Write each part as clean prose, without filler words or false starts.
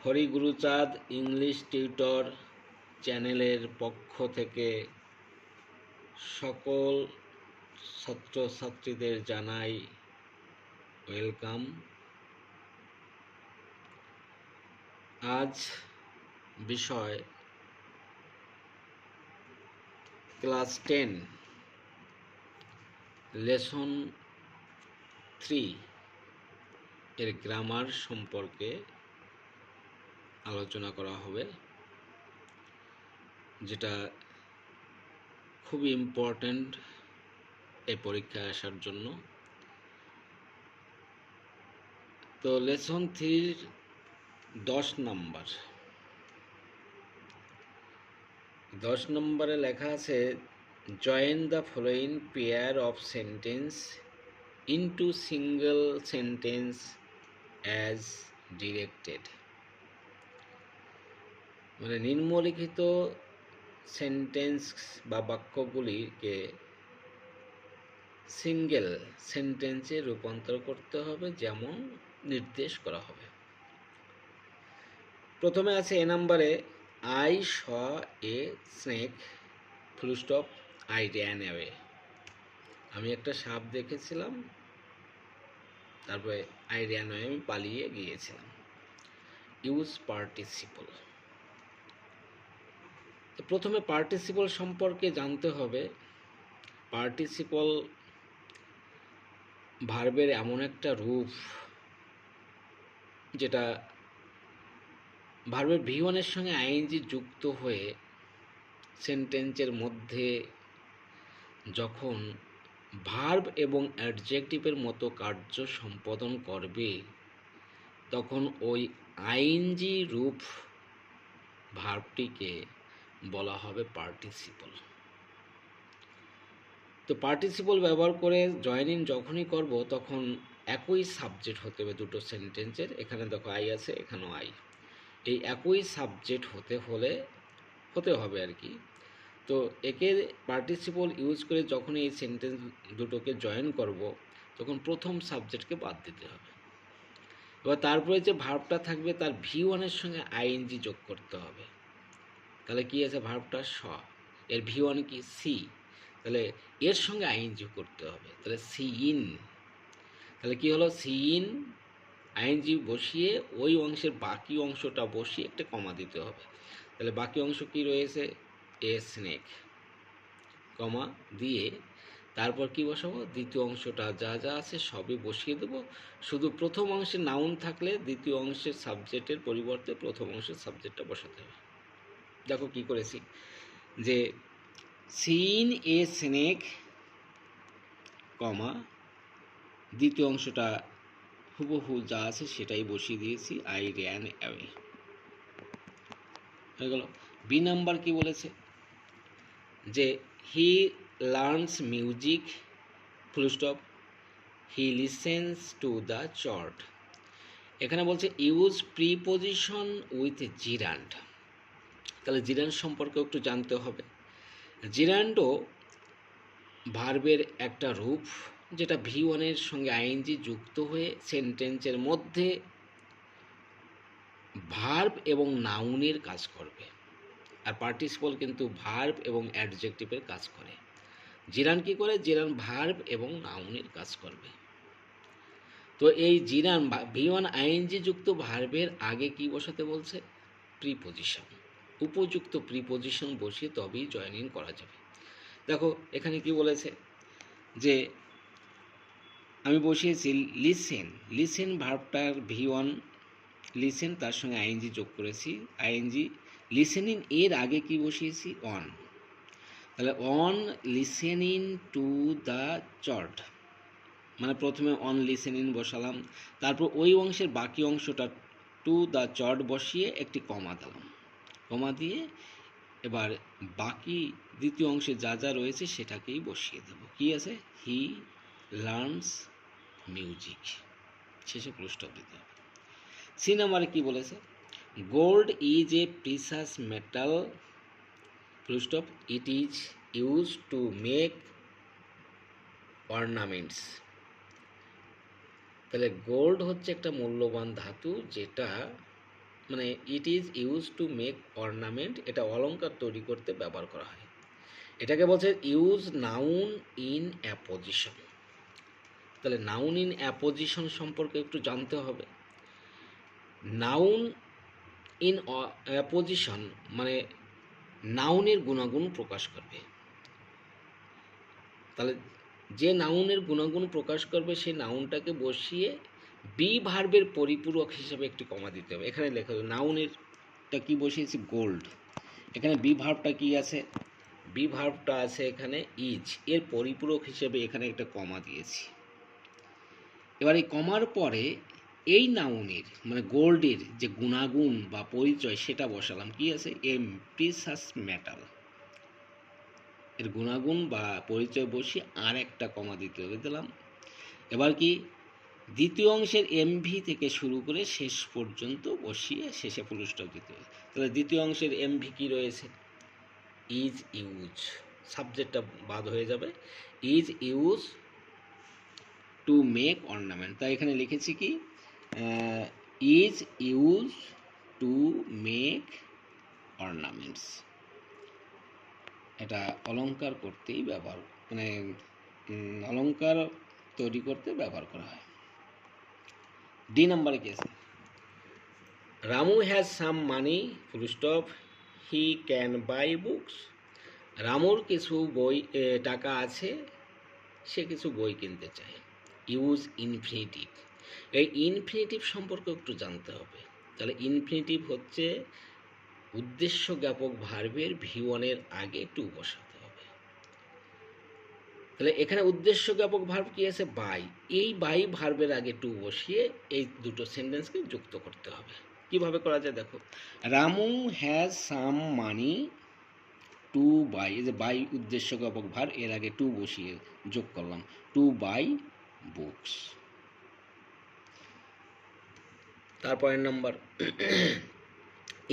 Hariguruchand English tutor চ্যানেলের পক্ষ থেকে সকল ছাত্রছাত্রীদের জানাই ওয়েলকাম। আজ বিষয় ক্লাস 10 লেসন 3 এর গ্রামার সম্পর্কে আলোচনা করা হবে, যেটা খুবই ইম্পর্ট্যান্ট এই পরীক্ষায় আসার জন্য। তো লেসন 3 10 নম্বরে লেখা আছে, join the following pair of sentence into single sentence as directed. মানে নিম্নলিখিত সেন্টেন্স বা বাক্যগুলিকে সিঙ্গেল সেন্টেন্সে রূপান্তর করতে হবে যেমন নির্দেশ করা হবে। প্রথমে আছে এ নাম্বারে, I saw a snake full stop I ran away. আমি একটা সাপ দেখেছিলাম, তারপরে আই র্যান অ্যাওয়ে, আমি পালিয়ে গিয়েছিলাম। Use participle. প্রথমে পার্টিসিপল সম্পর্কে জানতে হবে। পার্টিসিপল ভার্বের এমন একটা রূপ যেটা ভার্বের V1 এর সঙ্গে আইএনজি যুক্ত হয়ে সেন্টেন্সের মধ্যে যখন ভার্ব এবং অ্যাডজেক্টিভের মতো কার্য সম্পাদন করবে, তখন ওই আইএনজি রূপ ভার্বটিকে বলা হবে পার্টিসিপল। তো পার্টিসিপল ব্যবহার করে জয়েনিং যখনই করব, তখন একই সাবজেক্ট হতে হবে দুটো সেন্টেন্সের। এখানে দেখো আই আছে, এখানেও আই। এই একই সাবজেক্ট হতে হবে আর কি। তো একে পার্টিসিপল ইউজ করে যখন এই সেন্টেন্স দুটোকে জয়েন করব, তখন প্রথম সাবজেক্টকে বাদ দিতে হবে। এবার তারপরে যে ভার্বটা থাকবে তার V1 এর সঙ্গে আইএনজি যোগ করতে হবে। তাহলে কি আছে, ভার্বটা স, এর V1 কি সি, তাহলে এর সঙ্গে আইএনজি করতে হবে। তাহলে সি ইন, তাহলে কি হলো, সি ইন আইএনজি বসিয়ে ওই অংশের বাকি অংশটা বসিয়ে একটা কমা দিতে হবে। তাহলে বাকি অংশ কি রয়েছে, এ স্নেক, কমা দিয়ে তারপর কি বসাবো, দ্বিতীয় অংশটা যা যা আছে সবই বসিয়ে দেবো। শুধু প্রথম অংশে নাউন থাকলে দ্বিতীয় অংশের সাবজেক্টের পরিবর্তে প্রথম অংশের সাবজেক্টটা বসাতে হবে। দেখো কি করেছি, যে সিন এ স্নেক, কমা দ্বিতীয় অংশটা হুবহু যা আছে সেটাই বসিয়ে দিয়েছি, আই র্যান অ্যাওয়ে, হয়ে গেল। বি নাম্বার কি বলেছে, যে he learns music full stop he listens to the chart. এখানে বলছে ইউজ প্রিপোজিশন উইথ জিরান্ড। তাহলে জিরান্ড সম্পর্কেও একটু জানতে হবে। জিরান্ডও ভার্বের একটা রূপ, যেটা V1 এর সঙ্গে আইএনজি যুক্ত হয়ে সেন্টেন্সের মধ্যে ভার্ব এবং নাউনের কাজ করবে। আর পার্টিসিপল কিন্তু ভার্ব এবং অ্যাডজেক্টিভের কাজ করে। জিরান কি করে, জিরান ভার্ব এবং নাউনের কাজ করবে। তো এই জিরান V1 আইএনজি যুক্ত ভার্বের আগে কি বসাতে বলছে, প্রিপোজিশন, উপযুক্ত প্রিপোজিশন বসিয়ে তবেই জয়েনিং করা যাবে। দেখো এখানে কি বলেছে, যে আমি বসিয়েছি লিসেন। লিসেন ভার্বটার V1 লিসেন, তার সঙ্গে আইএনজি যোগ করেছি, আইএনজি লিসেনিং এর আগে কি বসিয়েছি, অন। তাহলে on listening to the chart, মানে প্রথমে অন লিসেনিং বসালাম, তারপর ওই অংশের বাকি অংশটা টু দ্য চার্ট বসিয়ে একটি কমা দিলাম, কমা দিয়ে এবার বাকি দ্বিতীয় অংশে যা যা রয়েছে সেটাকেই বসিয়ে দেব। কি আছে, হি লার্নস মিউজিক, শেষে ফুল স্টপ দিতে হবে। সি নাম্বারে কি বলেছে, gold is a প্রিসাস metal full stop it is use to make ornaments. তাহলে গোল্ড হচ্ছে একটা মূল্যবান ধাতু, যেটা মানে it is use to make ornament, এটা অলংকার তৈরি করতে ব্যবহার করা হয়। এটাকে বলছে ইউজ নাউন ইন অ্যাপোজিশন। তাহলে নাউন ইন অ্যাপোজিশন সম্পর্কে একটু জানতে হবে। নাউন ইন অ্যাপোজিশন মানে নাউনের গুণাগুণ প্রকাশ করবে। তাহলে যে নাউনের গুণাগুণ প্রকাশ করবে সেই নাউনটাকে বসিয়ে বি ভার্বের পরিপূরক হিসেবে একটি কমা দিতে হবে। এখানে লেখা হবে নাউনেরটা কি বসিয়েছি, গোল্ড। এখানে বি ভার্বটা কি আছে, বি ভার্বটা আছে এখানে ইজ, এর পরিপূরক হিসেবে এখানে একটা কমা দিয়েছি। এবার এই কমার পরে এই নাউনের মানে গোল্ডের যে গুণাগুণ বা পরিচয় সেটা বসালাম। কি আছে, এম প্রিসাস মেটাল, এর গুণাগুণ বা পরিচয় বসিয়ে আর একটা কমা দিতে হবে, দিলাম। এবার কি দ্বিতীয় অংশের এমভি থেকে শুরু করে শেষ পর্যন্ত বসিয়ে শেষে ফুল স্টপ দিতে হবে। তাহলে দ্বিতীয় অংশের এমভি কি রয়েছে, ইজ ইউজ, সাবজেক্টটা বাদ হয়ে যাবে, is use to make ornament. তাই এখানে লিখেছি কি is use to make ornaments, এটা অলংকার করতেই ব্যবহার মানে অলংকার তৈরি করতে ব্যবহার করা হয়। ডি নাম্বারে কি আছে, Ramu has some money full stop he can buy books. রামুর কিছু বই টাকা আছে, সে কিছু বই কিনতে চায়। ইউজ ইনফিনিটিভ, এই ইনফিনিটিভ সম্পর্কে একটু জানতে হবে। তাহলে ইনফিনিটিভ হচ্ছে উদ্দেশ্য জ্ঞাপক ভার্বের ভি1-এর আগে টু বসাতে হবে। তাহলে এখানে উদ্দেশ্য জ্ঞাপক ভার্ব কি আছে, বাই, এই বাই ভার্বের আগে টু বসিয়ে এই দুটো সেন্টেন্সকে যুক্ত করতে হবে। কিভাবে করা যায় দেখো, Ramu has some money to buy, এই যে বাই উদ্দেশ্য জ্ঞাপক ভার্ব, এর আগে টু বসিয়ে যোগ করলাম, টু বাই বুকস। তারপরের number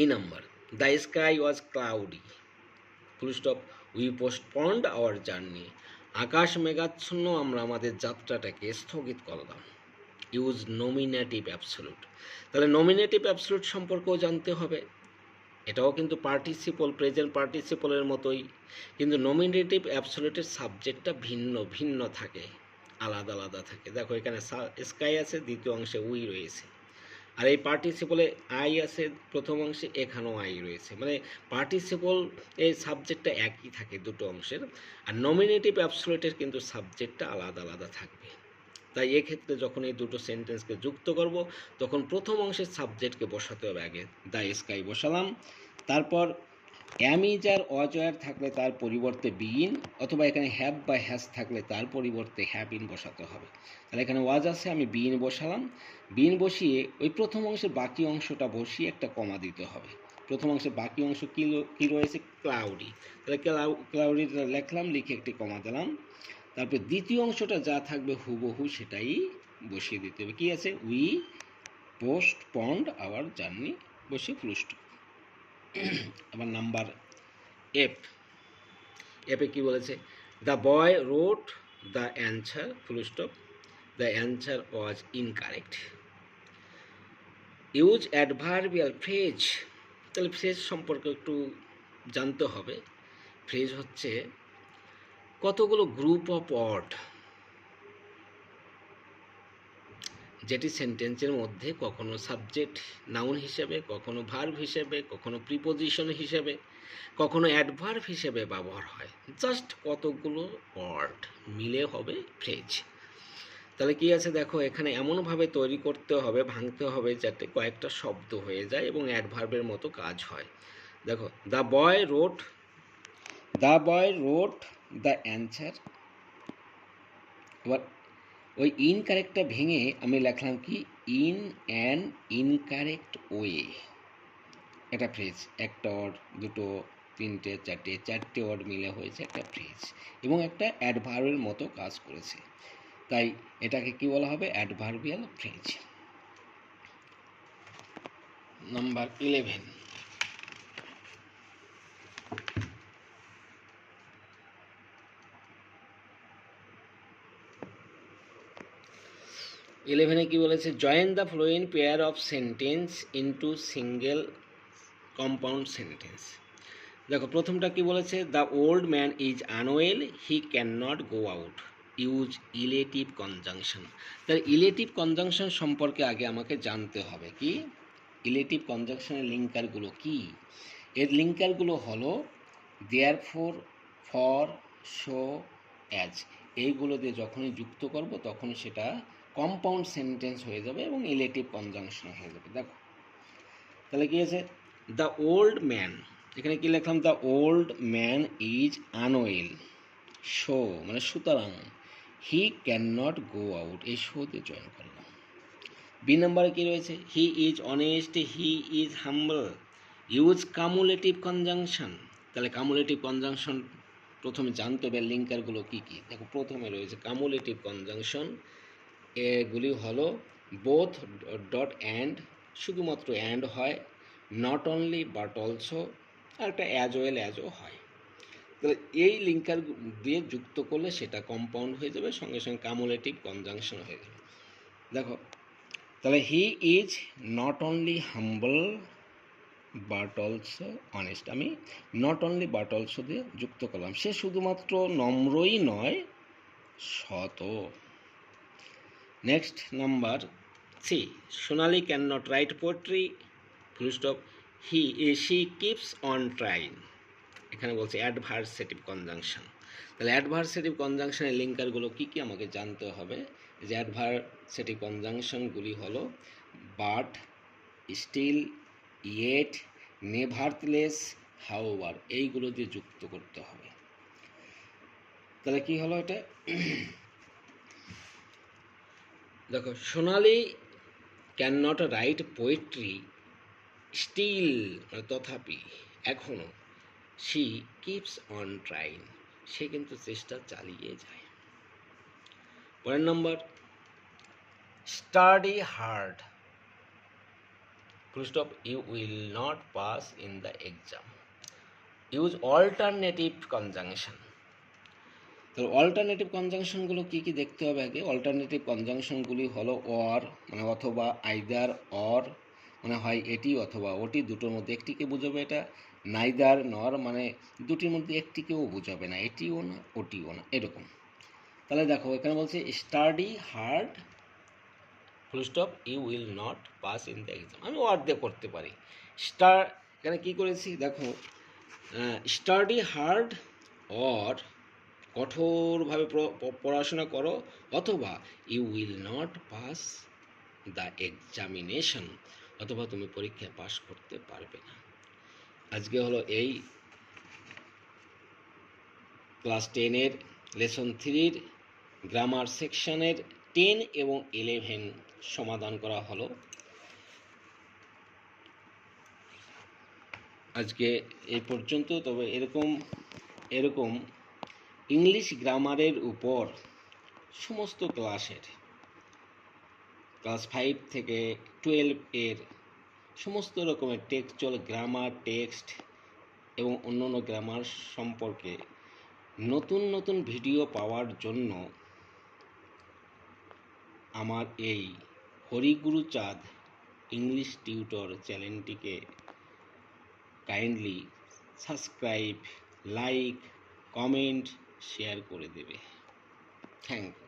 E number, the sky was cloudy full stop we postponed our journey. আকাশ মেঘাচ্ছন্ন, আমরা আমাদের যাত্রাটাকে স্থগিত করলাম। ইউজ নমিনেটিভ অ্যাবসলুট, তাহলে নমিনেটিভ অ্যাবসলুট সম্পর্কেও জানতে হবে। এটাও কিন্তু পার্টিসিপল, প্রেজেন্ট পার্টিসিপলের মতোই, কিন্তু নমিনেটিভ অ্যাবসলুটের সাবজেক্টটা ভিন্ন ভিন্ন থাকে, আলাদা আলাদা থাকে। দেখো এখানে স্কাই আছে, দ্বিতীয় অংশে উই রয়েছে, আর এই পার্টিসিপলে আই আছে প্রথম অংশে, এখানেও আই রয়েছে। মানে পার্টিসিপল এই সাবজেক্টটা একই থাকে দুটো অংশের, আর নমিনেটিভ অ্যাবসলুটের কিন্তু সাবজেক্টটা আলাদা আলাদা থাকবে। তাই এক্ষেত্রে যখন এই দুটো সেন্টেন্সকে যুক্ত করব তখন প্রথম অংশের সাবজেক্টকে বসাতে হবে আগে, দ্য স্কাই বসালাম, তারপর am is R was were থাকলে তার পরিবর্তে বিইন, অথবা এখানে হ্যাভ বা হ্যাজ থাকলে তার পরিবর্তে হ্যাভ ইন বসাতে হবে। তাহলে এখানে ওয়াজ আছে, আমি বিইন বসালাম, বিইন বসিয়ে ওই প্রথম অংশের বাকি অংশটা বসিয়ে একটা কমা দিতে হবে। প্রথম অংশের বাকি অংশ কী রয়েছে, ক্লাউডি, তাহলে ক্লাউডিটা লিখলাম, লিখে একটি কমা দিলাম। তারপর দ্বিতীয় অংশটা যা থাকবে হুবহু সেটাই বসিয়ে দিতে হবে। কী আছে, উই পোস্টপন্ড আওয়ার জার্নি বসিয়ে ফুল স্টপ। আবার নাম্বার এফ, এফে কী বলেছে, the boy wrote the answer full stop, the answer was incorrect. Use adverbial phrase, তাহলে ফ্রেজ সম্পর্কে একটু জানতে হবে। ফ্রেজ হচ্ছে কতগুলো গ্রুপ অফ ওয়ার্ড, যেটি সেন্টেন্সের মধ্যে কখনো সাবজেক্ট নাউন হিসেবে, কখনো ভার্ব হিসেবে, কখনো প্রিপোজিশন হিসেবে, কখনো অ্যাডভার্ব হিসেবে ব্যবহার হয়। জাস্ট কতগুলো ওয়ার্ড মিলে হবে ফ্রেজ। তাহলে কি আছে দেখো, এখানে এমনভাবে তৈরি করতে হবে, ভাঙতে হবে যাতে কয়েকটা শব্দ হয়ে যায় এবং অ্যাডভার্বের মতো কাজ হয়। দেখো, the boy wrote the answer. এবার ওই ইনকারেক্টটা ভেঙে আমি লিখলাম কি, ইন অ্যান ইনকারেক্ট ওয়ে। এটা ফ্রেজ, একটা ওয়ার্ড, দুটো, তিনটে, চারটে ওয়ার্ড মিলে হয়েছে একটা ফ্রেজ এবং একটা অ্যাডভার্বের মতো কাজ করেছে। তাই এটাকে কি বলা হবে, অ্যাডভার্বিয়াল ফ্রেজ। নাম্বার 11, 11-এ কি বলেছে, join the following pair of sentence into single compound sentence. দেখো প্রথমটা কি বলেছে, the old man is unwell, he can not go out, use illative conjunction. তার ইলেটিভ কনজাংশন সম্পর্কে আগে আমাকে জানতে হবে। কি ইলেটিভ কনজাংশনের লিঙ্কারগুলো কি? এর লিঙ্কারগুলো হলো দেয়ারফোর, ফর, সো, অ্যাজ। এইগুলো দিয়ে যখনই যুক্ত করব তখন সেটা কম্পাউন্ড সেন্টেন্স হয়ে যাবে এবং ইলেটিভ কনজাংশন হয়ে যাবে। দেখো তাহলে কি আছে, দ্য ওল্ড ম্যান, এখানে কি লিখলাম, the old man is unwell, so মানে সুতরাং, he can not go out, এই শোতে জয়েন করলাম। বি নাম্বারে কি রয়েছে, he is honest, he is humble, use cumulative conjunction. তাহলে কামুলেটিভ কনজাংশন প্রথমে জানতে হবে লিঙ্কারগুলো কি কি। দেখো প্রথমে রয়েছে কামুলেটিভ কনজাংশন, এগুলি হলো বোথ ডট অ্যান্ড, শুধুমাত্র অ্যান্ড হয়, নট অনলি বাট অলসো, আর একটা অ্যাজ ওয়েল অ্যাজও হয়। তাহলে এই লিঙ্কার দিয়ে যুক্ত করলে সেটা কম্পাউন্ড হয়ে যাবে, সঙ্গে সঙ্গে কামুলেটিভ কনজাংশন হয়ে যাবে। দেখো তাহলে he is not only humble but also honest, আমি নট অনলি বাট অলসো দিয়ে যুক্ত করলাম, সে শুধুমাত্র নম্রই নয়, সতও। Next number C, Sonali can not write poetry, full stop, she keeps on trying. এখানে বলছে অ্যাডভার্সেটিভ কনজাংশন। তাহলে অ্যাডভার্সেটিভ কনজাংশনের লিঙ্কারগুলো কী কী আমাকে জানতে হবে। যে অ্যাডভার্সেটিভ কনজাংশনগুলি হলো but, still, yet, nevertheless, however, এইগুলো দিয়ে যুক্ত করতে হবে। তাহলে কি হলো এটা, দেখো Sonali can not write poetry, still মানে তথাপি, এখনও, শি কিপস অন ট্রাইং, সে কিন্তু চেষ্টা চালিয়ে যায়। পরের নম্বর, study hard, full stop, you will not pass in the exam, use alternative conjunction. তো অল্টারনেটিভ কনজাংশনগুলো কী কী দেখতে হবে আগে। অল্টারনেটিভ কনজাংশনগুলি হলো অর মানে অথবা, আইদার অর মানে হয় এটি অথবা ওটি, দুটোর মধ্যে একটিকে বোঝাবে এটা, নাইদার নর মানে দুটির মধ্যে একটিকেও বোঝাবে না, এটিও না ওটিও না, এরকম। তাহলে দেখো এখানে বলছে study hard, full stop, you will not pass in the exam, আমি ওয়ার্ড দিয়ে করতে পারি। এখানে কী করেছি দেখো, স্টাডি হার্ড অর কঠোরভাবে পড়াশোনা করো, অথবা you will not pass the examination, অথবা তুমি পরীক্ষায় পাস করতে পারবে না। আজকে হলো এই ক্লাস 10-এর লেসন 3-র গ্রামার সেকশনের 10 এবং 11 সমাধান করা হলো। আজকে এই পর্যন্ত। তবে এরকম ইংলিশ গ্রামারের উপর সমস্ত ক্লাসের, ক্লাস 5 থেকে 12-এর সমস্ত রকমের টেক্সচুয়াল গ্রামার, টেক্সট এবং অন্যান্য গ্রামার সম্পর্কে নতুন নতুন ভিডিও পাওয়ার জন্য আমার এই হরিগুরুচাঁদ ইংলিশ টিউটর চ্যানেলটিকে kindly subscribe, like, comment, share করে দেবে। Thank you.